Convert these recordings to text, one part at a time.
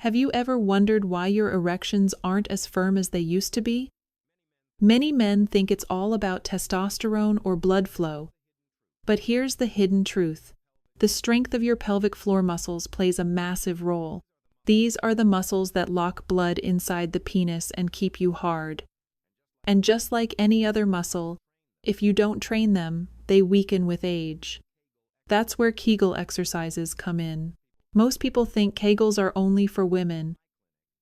Have you ever wondered why your erections aren't as firm as they used to be? Many men think it's all about testosterone or blood flow. But here's the hidden truth. The strength of your pelvic floor muscles plays a massive role. These are the muscles that lock blood inside the penis and keep you hard. And just like any other muscle, if you don't train them, they weaken with age. That's where Kegel exercises come in. Most people think Kegels are only for women.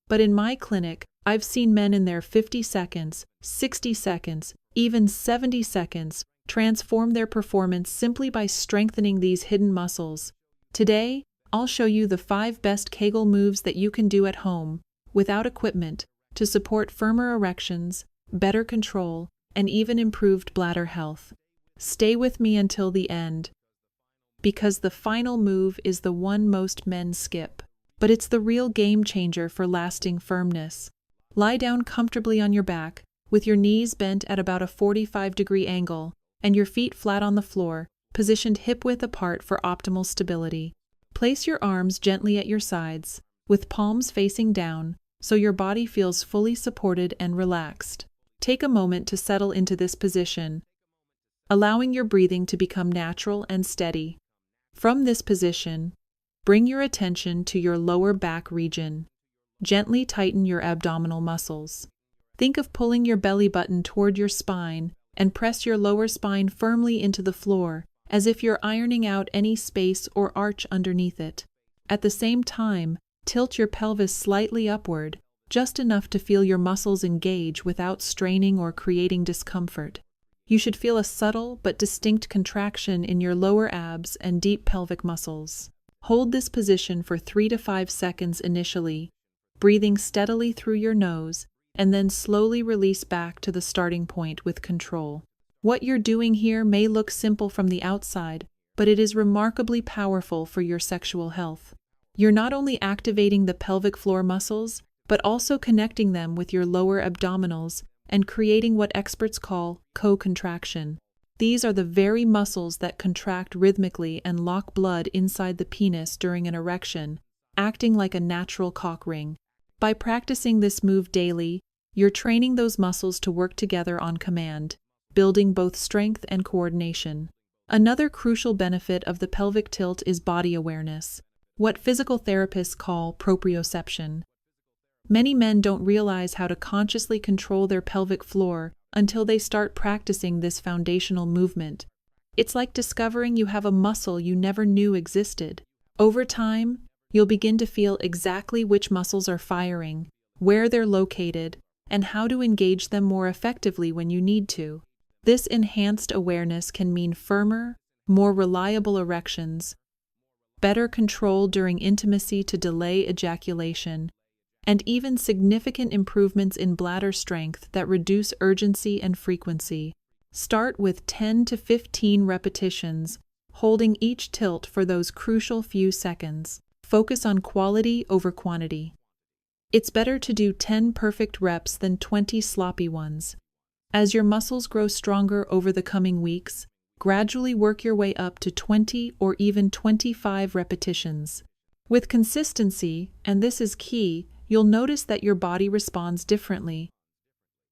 But in my clinic, I've seen men in their 50 seconds, 60 seconds, even 70 seconds transform their performance simply by strengthening these hidden muscles. Today, I'll show you the 5 best Kegel moves that you can do at home, without equipment, to support firmer erections, better control, and even improved bladder health. Stay with me until the end, because the final move is the one most men skip. But it's the real game changer for lasting firmness. Lie down comfortably on your back, with your knees bent at about a 45-degree angle, and your feet flat on the floor, positioned hip-width apart for optimal stability. Place your arms gently at your sides, with palms facing down, so your body feels fully supported and relaxed. Take a moment to settle into this position, allowing your breathing to become natural and steady. From this position, bring your attention to your lower back region. Gently tighten your abdominal muscles. Think of pulling your belly button toward your spine and press your lower spine firmly into the floor, as if you're ironing out any space or arch underneath it. At the same time, tilt your pelvis slightly upward, just enough to feel your muscles engage without straining or creating discomfort. You should feel a subtle but distinct contraction in your lower abs and deep pelvic muscles. Hold this position for 3 to 5 seconds initially, breathing steadily through your nose, and then slowly release back to the starting point with control. What you're doing here may look simple from the outside, but it is remarkably powerful for your sexual health. You're not only activating the pelvic floor muscles, but also connecting them with your lower abdominals and creating what experts call co-contraction. These are the very muscles that contract rhythmically and lock blood inside the penis during an erection, acting like a natural cock ring. By practicing this move daily, you're training those muscles to work together on command, building both strength and coordination. Another crucial benefit of the pelvic tilt is body awareness, what physical therapists call proprioception. Many men don't realize how to consciously control their pelvic floor until they start practicing this foundational movement. It's like discovering you have a muscle you never knew existed. Over time, you'll begin to feel exactly which muscles are firing, where they're located, and how to engage them more effectively when you need to. This enhanced awareness can mean firmer, more reliable erections, better control during intimacy to delay ejaculation, and even significant improvements in bladder strength that reduce urgency and frequency. Start with 10 to 15 repetitions, holding each tilt for those crucial few seconds. Focus on quality over quantity. It's better to do 10 perfect reps than 20 sloppy ones. As your muscles grow stronger over the coming weeks, gradually work your way up to 20 or even 25 repetitions. With consistency, and this is key, you'll notice that your body responds differently.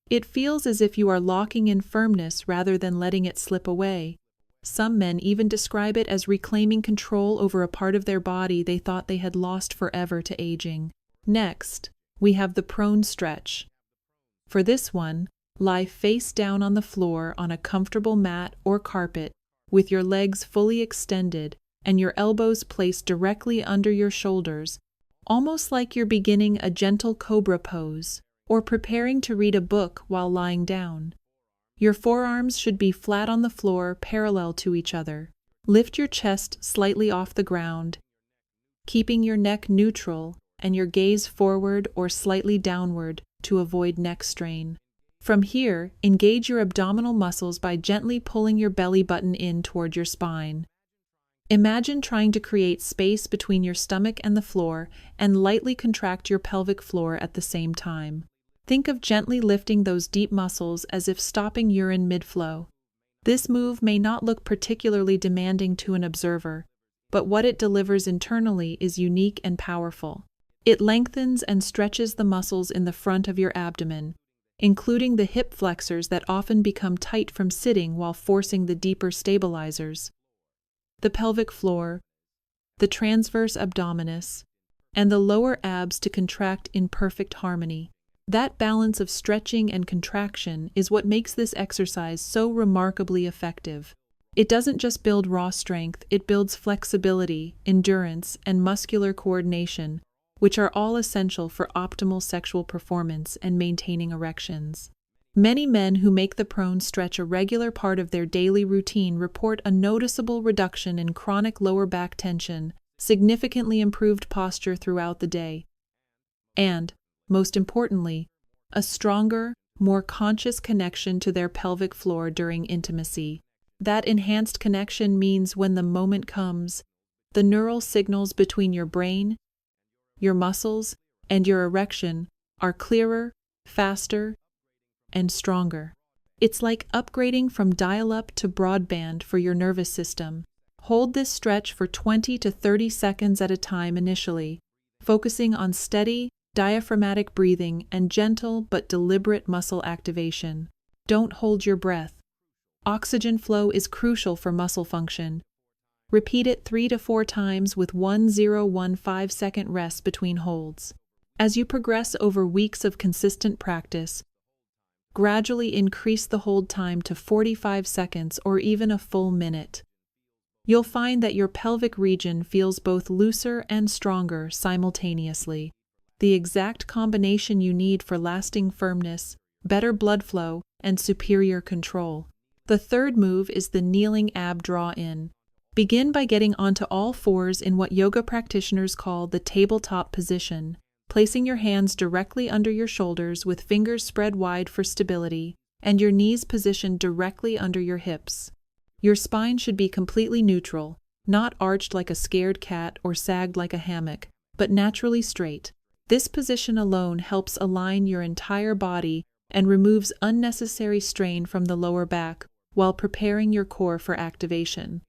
It feels as if you are locking in firmness rather than letting it slip away. Some men even describe it as reclaiming control over a part of their body they thought they had lost forever to aging. Next, we have the prone stretch. For this one, lie face down on the floor on a comfortable mat or carpet, with your legs fully extended and your elbows placed directly under your shoulders, almost like you're beginning a gentle cobra pose or preparing to read a book while lying down. Your forearms should be flat on the floor, parallel to each other. Lift your chest slightly off the ground, keeping your neck neutral and your gaze forward or slightly downward to avoid neck strain. From here, engage your abdominal muscles by gently pulling your belly button in toward your spine. Imagine trying to create space between your stomach and the floor and lightly contract your pelvic floor at the same time. Think of gently lifting those deep muscles as if stopping urine mid-flow. This move may not look particularly demanding to an observer, but what it delivers internally is unique and powerful. It lengthens and stretches the muscles in the front of your abdomen, including the hip flexors that often become tight from sitting while forcing the deeper stabilizers, the pelvic floor, the transverse abdominis, and the lower abs to contract in perfect harmony. That balance of stretching and contraction is what makes this exercise so remarkably effective. It doesn't just build raw strength, it builds flexibility, endurance, and muscular coordination, which are all essential for optimal sexual performance and maintaining erections. Many men who make the prone stretch a regular part of their daily routine report a noticeable reduction in chronic lower back tension, significantly improved posture throughout the day, and, most importantly, a stronger, more conscious connection to their pelvic floor during intimacy. That enhanced connection means when the moment comes, the neural signals between your brain, your muscles, and your erection are clearer, faster, and stronger. It's like upgrading from dial-up to broadband for your nervous system. Hold this stretch for 20 to 30 seconds at a time initially, focusing on steady, diaphragmatic breathing and gentle but deliberate muscle activation. Don't hold your breath. Oxygen flow is crucial for muscle function. Repeat it 3 to 4 times with 1-0-1-5-second rests between holds. As you progress over weeks of consistent practice, gradually increase the hold time to 45 seconds or even a full minute. You'll find that your pelvic region feels both looser and stronger simultaneously, the exact combination you need for lasting firmness, better blood flow, and superior control. The third move is the kneeling ab draw-in. Begin by getting onto all fours in what yoga practitioners call the tabletop position, placing your hands directly under your shoulders with fingers spread wide for stability, and your knees positioned directly under your hips. Your spine should be completely neutral, not arched like a scared cat or sagged like a hammock, but naturally straight. This position alone helps align your entire body and removes unnecessary strain from the lower back while preparing your core for activation.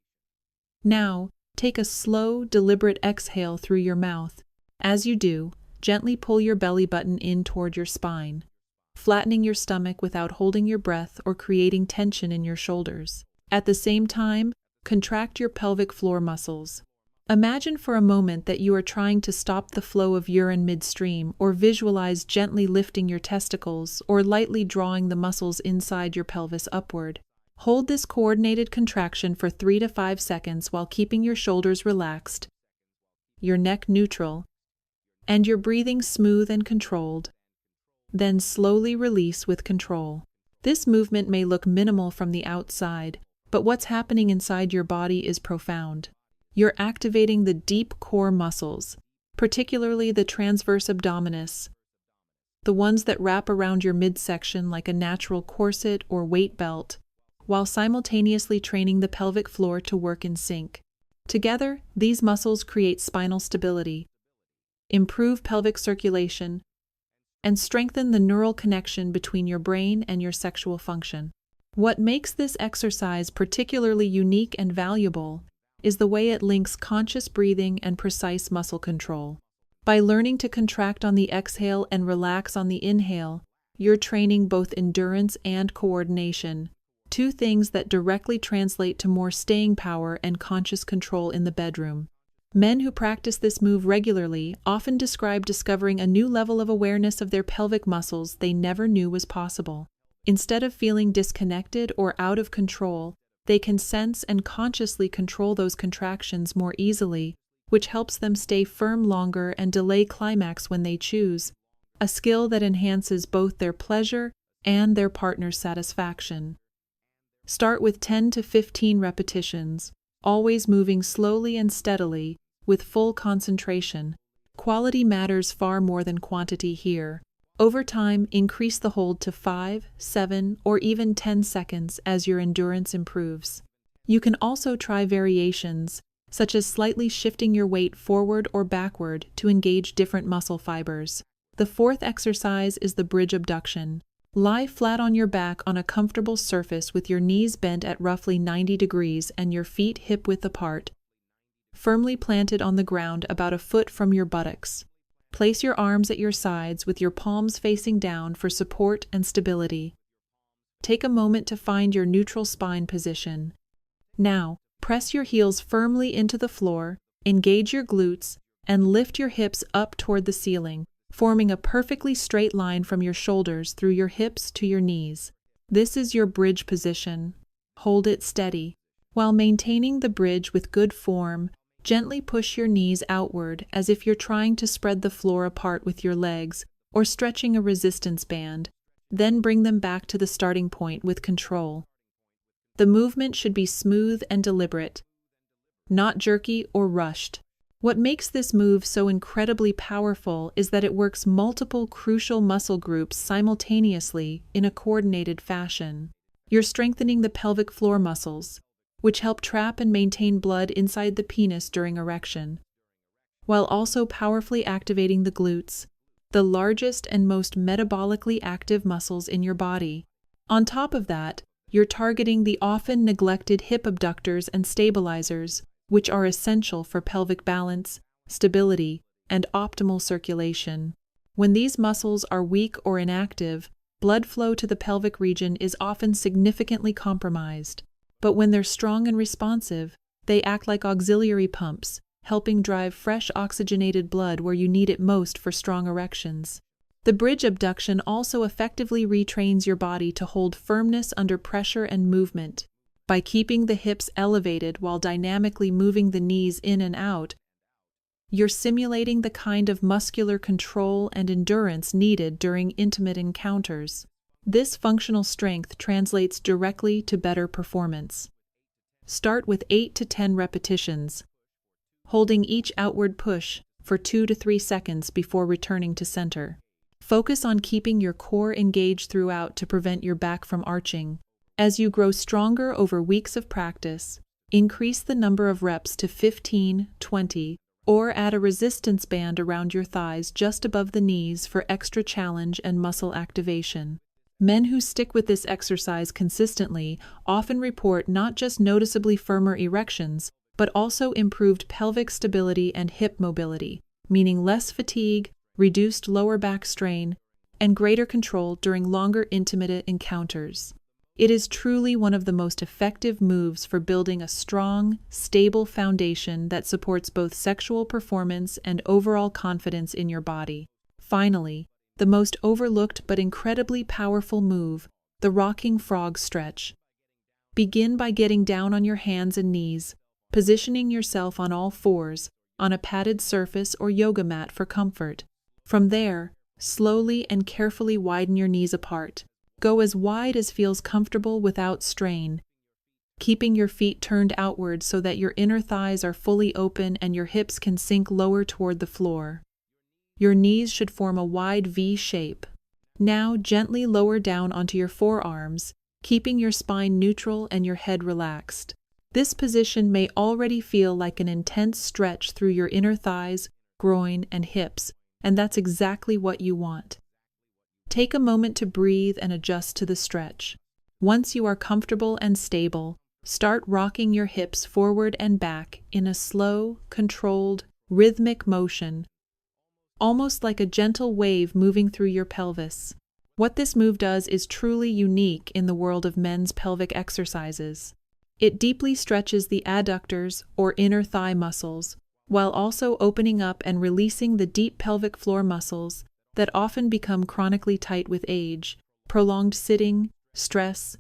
Now, take a slow, deliberate exhale through your mouth. As you do, gently pull your belly button in toward your spine, flattening your stomach without holding your breath or creating tension in your shoulders. At the same time, contract your pelvic floor muscles. Imagine for a moment that you are trying to stop the flow of urine midstream, or visualize gently lifting your testicles or lightly drawing the muscles inside your pelvis upward. Hold this coordinated contraction for 3 to 5 seconds while keeping your shoulders relaxed, your neck neutral, and your breathing smooth and controlled. Then slowly release with control. This movement may look minimal from the outside, but what's happening inside your body is profound. You're activating the deep core muscles, particularly the transverse abdominis, the ones that wrap around your midsection like a natural corset or weight belt, while simultaneously training the pelvic floor to work in sync. Together, these muscles create spinal stability, improve pelvic circulation, and strengthen the neural connection between your brain and your sexual function. What makes this exercise particularly unique and valuable is the way it links conscious breathing and precise muscle control. By learning to contract on the exhale and relax on the inhale, you're training both endurance and coordination, two things that directly translate to more staying power and conscious control in the bedroom. Men who practice this move regularly often describe discovering a new level of awareness of their pelvic muscles they never knew was possible. Instead of feeling disconnected or out of control, they can sense and consciously control those contractions more easily, which helps them stay firm longer and delay climax when they choose, a skill that enhances both their pleasure and their partner's satisfaction. Start with 10 to 15 repetitions, always moving slowly and steadily, with full concentration. Quality matters far more than quantity here. Over time, increase the hold to 5, 7, or even 10 seconds as your endurance improves. You can also try variations, such as slightly shifting your weight forward or backward to engage different muscle fibers. The fourth exercise is the bridge abduction. Lie flat on your back on a comfortable surface with your knees bent at roughly 90 degrees and your feet hip-width apart, firmly planted on the ground about a foot from your buttocks. Place your arms at your sides with your palms facing down for support and stability. Take a moment to find your neutral spine position. Now, press your heels firmly into the floor, engage your glutes, and lift your hips up toward the ceiling, forming a perfectly straight line from your shoulders through your hips to your knees. This is your bridge position. Hold it steady. While maintaining the bridge with good form, gently push your knees outward as if you're trying to spread the floor apart with your legs or stretching a resistance band. Then bring them back to the starting point with control. The movement should be smooth and deliberate, not jerky or rushed. What makes this move so incredibly powerful is that it works multiple crucial muscle groups simultaneously in a coordinated fashion. You're strengthening the pelvic floor muscles, which help trap and maintain blood inside the penis during erection, while also powerfully activating the glutes, the largest and most metabolically active muscles in your body. On top of that, you're targeting the often neglected hip abductors and stabilizers, which are essential for pelvic balance, stability, and optimal circulation. When these muscles are weak or inactive, blood flow to the pelvic region is often significantly compromised. But when they're strong and responsive, they act like auxiliary pumps, helping drive fresh oxygenated blood where you need it most for strong erections. The bridge abduction also effectively retrains your body to hold firmness under pressure and movement. By keeping the hips elevated while dynamically moving the knees in and out, you're simulating the kind of muscular control and endurance needed during intimate encounters. This functional strength translates directly to better performance. Start with 8 to 10 repetitions, holding each outward push for 2 to 3 seconds before returning to center. Focus on keeping your core engaged throughout to prevent your back from arching. As you grow stronger over weeks of practice, increase the number of reps to 15, 20, or add a resistance band around your thighs just above the knees for extra challenge and muscle activation. Men who stick with this exercise consistently often report not just noticeably firmer erections, but also improved pelvic stability and hip mobility, meaning less fatigue, reduced lower back strain, and greater control during longer intimate encounters. It is truly one of the most effective moves for building a strong, stable foundation that supports both sexual performance and overall confidence in your body. Finally, the most overlooked but incredibly powerful move, the rocking frog stretch. Begin by getting down on your hands and knees, positioning yourself on all fours, on a padded surface or yoga mat for comfort. From there, slowly and carefully widen your knees apart. Go as wide as feels comfortable without strain, keeping your feet turned outward so that your inner thighs are fully open and your hips can sink lower toward the floor. Your knees should form a wide V shape. Now gently lower down onto your forearms, keeping your spine neutral and your head relaxed. This position may already feel like an intense stretch through your inner thighs, groin, and hips, and that's exactly what you want. Take a moment to breathe and adjust to the stretch. Once you are comfortable and stable, start rocking your hips forward and back in a slow, controlled, rhythmic motion, almost like a gentle wave moving through your pelvis. What this move does is truly unique in the world of men's pelvic exercises. It deeply stretches the adductors or inner thigh muscles, while also opening up and releasing the deep pelvic floor muscles that often become chronically tight with age, prolonged sitting, stress,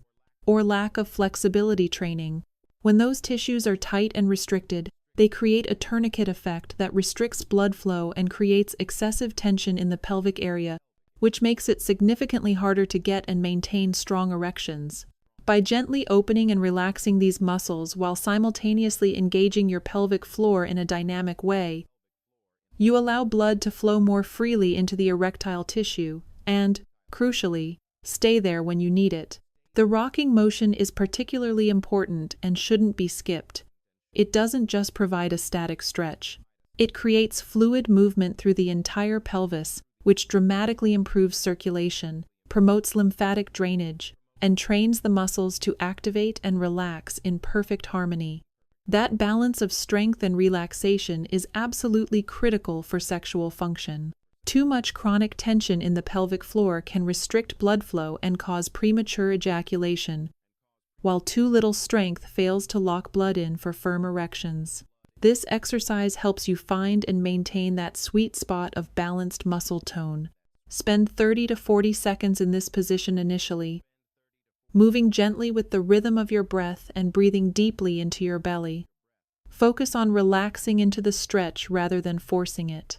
or lack of flexibility training. When those tissues are tight and restricted, they create a tourniquet effect that restricts blood flow and creates excessive tension in the pelvic area, which makes it significantly harder to get and maintain strong erections. By gently opening and relaxing these muscles while simultaneously engaging your pelvic floor in a dynamic way, you allow blood to flow more freely into the erectile tissue and, crucially, stay there when you need it. The rocking motion is particularly important and shouldn't be skipped. It doesn't just provide a static stretch. It creates fluid movement through the entire pelvis, which dramatically improves circulation, promotes lymphatic drainage, and trains the muscles to activate and relax in perfect harmony. That balance of strength and relaxation is absolutely critical for sexual function. Too much chronic tension in the pelvic floor can restrict blood flow and cause premature ejaculation, while too little strength fails to lock blood in for firm erections. This exercise helps you find and maintain that sweet spot of balanced muscle tone. Spend 30 to 40 seconds in this position initially, moving gently with the rhythm of your breath and breathing deeply into your belly. Focus on relaxing into the stretch rather than forcing it.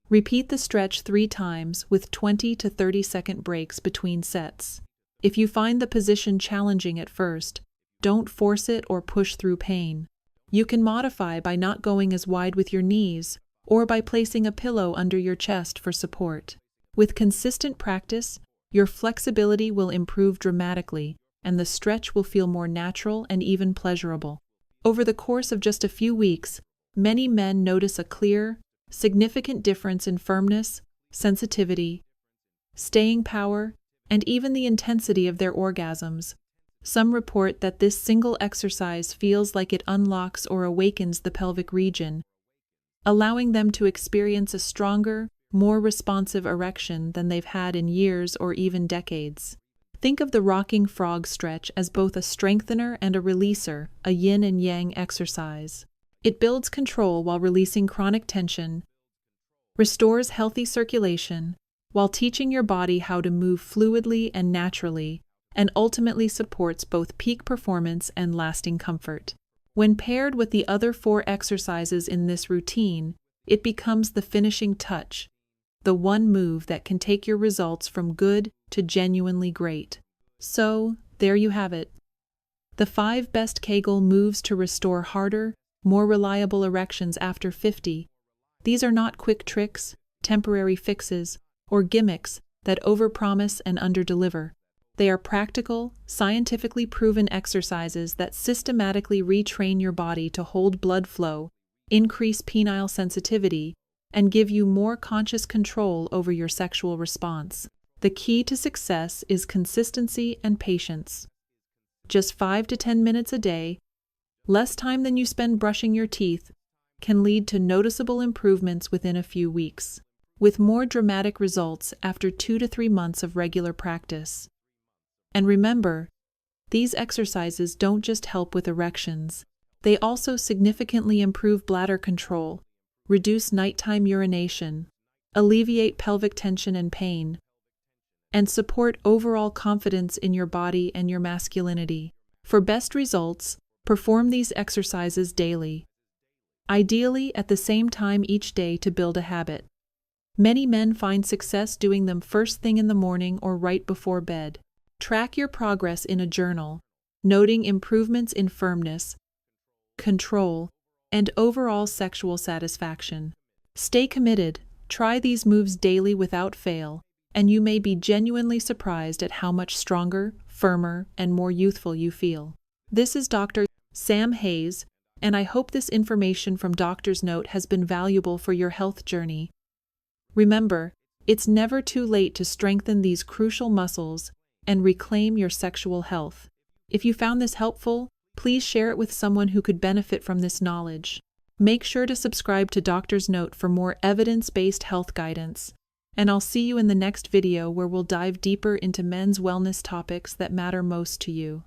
Repeat the stretch 3 times with 20 to 30-second breaks between sets. If you find the position challenging at first, don't force it or push through pain. You can modify by not going as wide with your knees or by placing a pillow under your chest for support. With consistent practice, your flexibility will improve dramatically and the stretch will feel more natural and even pleasurable. Over the course of just a few weeks, many men notice a clear, significant difference in firmness, sensitivity, staying power, and even the intensity of their orgasms. Some report that this single exercise feels like it unlocks or awakens the pelvic region, allowing them to experience a stronger, more responsive erection than they've had in years or even decades. Think of the rocking frog stretch as both a strengthener and a releaser, a yin and yang exercise. It builds control while releasing chronic tension, restores healthy circulation, while teaching your body how to move fluidly and naturally, and ultimately supports both peak performance and lasting comfort. When paired with the other 4 exercises in this routine, it becomes the finishing touch, the one move that can take your results from good to genuinely great. So, there you have it. The 5 best Kegel moves to restore harder, more reliable erections after 50. These are not quick tricks, temporary fixes, or gimmicks that overpromise and underdeliver. They are practical, scientifically proven exercises that systematically retrain your body to hold blood flow, increase penile sensitivity, and give you more conscious control over your sexual response. The key to success is consistency and patience. Just 5 to 10 minutes a day, less time than you spend brushing your teeth, can lead to noticeable improvements within a few weeks, with more dramatic results after 2 to 3 months of regular practice. And remember, these exercises don't just help with erections, they also significantly improve bladder control, reduce nighttime urination, alleviate pelvic tension and pain, and support overall confidence in your body and your masculinity. For best results, perform these exercises daily, ideally at the same time each day to build a habit. Many men find success doing them first thing in the morning or right before bed. Track your progress in a journal, noting improvements in firmness, control, and overall sexual satisfaction. Stay committed, try these moves daily without fail, and you may be genuinely surprised at how much stronger, firmer, and more youthful you feel. This is Dr. Sam Hayes, and I hope this information from Doctor's Note has been valuable for your health journey. Remember, it's never too late to strengthen these crucial muscles and reclaim your sexual health. If you found this helpful, please share it with someone who could benefit from this knowledge. Make sure to subscribe to Doctor's Note for more evidence-based health guidance, and I'll see you in the next video where we'll dive deeper into men's wellness topics that matter most to you.